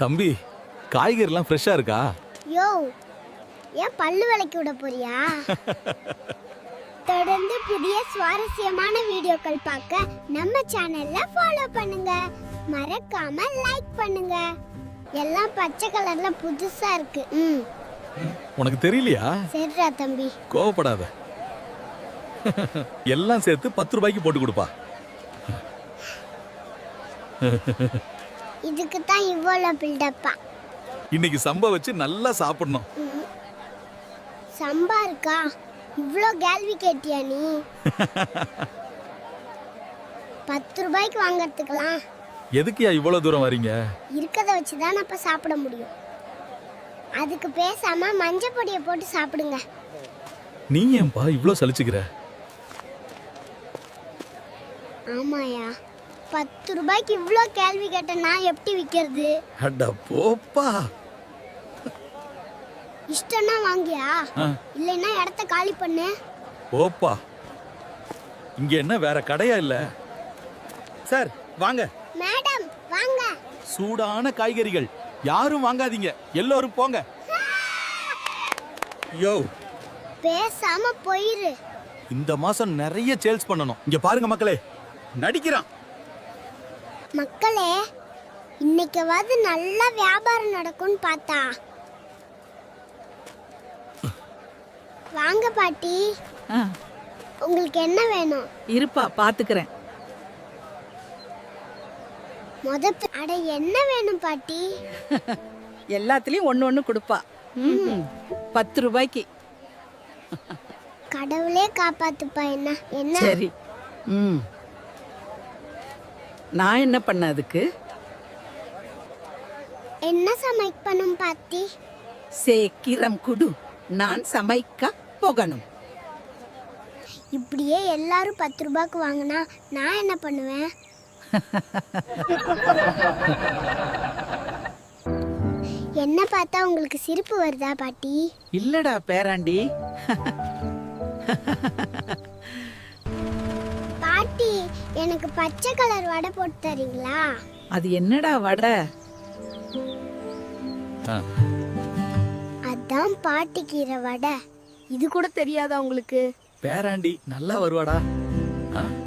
தம்பி, காய்கறிலாம் ஃப்ரெஷ்ஷா இருக்கா? யோ, ஏன் பல்லு விளக்கி விட போறியா? தொடர்ந்து புதிய சுவாரஸ்யமான வீடியோக்கள் பார்க்க நம்ம சேனல்ல ஃபாலோ பண்ணுங்க. மறக்காம லைக் பண்ணுங்க. எல்லாம் பச்சை கலர்ல புதுசா இருக்கு. உனக்கு தெரியலையா? சரிடா தம்பி. கோவப்படாத. எல்லாம் சேர்த்து 10 ரூபாய்க்கு போட்டு கொடுப்பா. இதுக்கு தான் இவ்வளோ பில்டப்பா. இன்னைக்கு சம்பா வச்சு நல்லா சாப்பிடணும். சம்பா இருக்கா? இவ்வளோ கேள்வி கேட்டியா நீ? 10 ரூபாய்க்கு வாங்கறதுக்கலாம். எதுக்குயா இவ்வளவு தூரம் வரீங்க? இருக்கத வச்சு தான் அப்ப சாப்பிட முடியும். அதுக்கு பேசாம மஞ்சள் பொடியை போட்டு சாப்பிடுங்க. நீ ஏன்பா இவ்வளோ சலிச்சுக்கிற? ஆமாயா, 10 ரூபாய்க்கு இவ்வளோ கேள்வி கேட்ட நான் எப்படி விற்கிறது? அட போப்பா. இஷ்டம்னா வாங்கியா, இல்லைன்னா இடத்த காலி பண்ணு. போப்பா. இங்க என்ன வேற கடையா இல்ல? சார் வாங்க. மேடம் வாங்க. சூடான காய்கறிகள். யாரும் வாங்காதீங்க, எல்லாரும் போங்க. யோ, பேசாம போயிரு. இந்த மாசம் நிறைய சேல்ஸ் பண்ணணும். இங்க பாருங்க மக்களே, நடிக்கிறான். மக்களே, இன்னைக்காவது நல்ல வியாபாரம் நடக்கும்னு பார்த்தா. வாங்க பாட்டி, உங்களுக்கு என்ன வேணும்? இருப்பா பாத்துக்கிறேன். அட என்ன வேணும் பாட்டி? எல்லாத்துலயும் ஒண்ணு கொடுப்பா. 10 ரூபாய்க்கு. கடவுளே காப்பாத்துப்பா. என்ன என்ன? சரி. நான் என்ன பண்ண அதுக்கு? என்ன சமைக்கணும் பாட்டி? சீக்கிரம் குடு, நான் சமைக்க போகணும். இப்படியே எல்லாரும் 10 ரூபாய்க்கு வாங்கினா நான் என்ன பண்ணுவேன்? என்ன பார்த்தா உங்களுக்கு சிரிப்பு வருதா பாட்டி? இல்லடா பேராண்டி. பாட்டி, எனக்கு பச்சை கலர் வடை போட்டு தரீங்களா? அது என்னடா வடை? அதான் பாட்டி கீரை வடை. இது கூட தெரியாதா உங்களுக்கு? பேராண்டி நல்லா வருவாடா.